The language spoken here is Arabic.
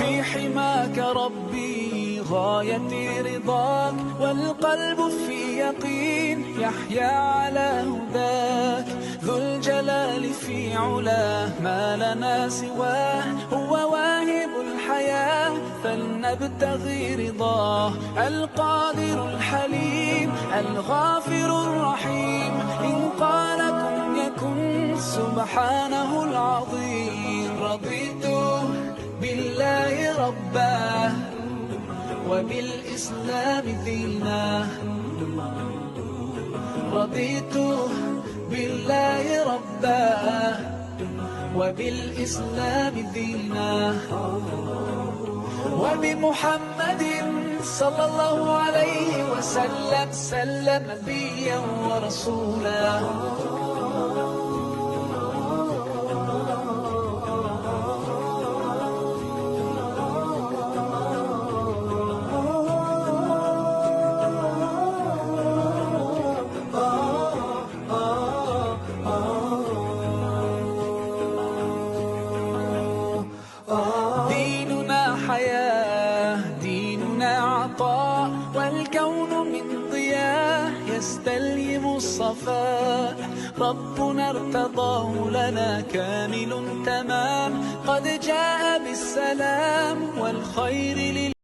في حماك ربي غايتي رضاك، والقلب في يقين يحيا على هداك. ذو الجلال في علاه ما لنا سواه، هو واهب الحياة فلنبتغي رضاه. القادر الحليم الغافر الرحيم، إن قال كن يكن سبحانه العظيم. رضيت بالله ربا وبالإسلام دينا، رضيت بالله ربا وبالإسلام دينا، وبمحمد صلى الله عليه وسلم نبيا ورسولا. ديننا حياة، ديننا عطاء، والكون من ضياء يستلهم الصفاء. ربنا ارتضاه لنا كامل تمام، قد جاء بالسلام والخير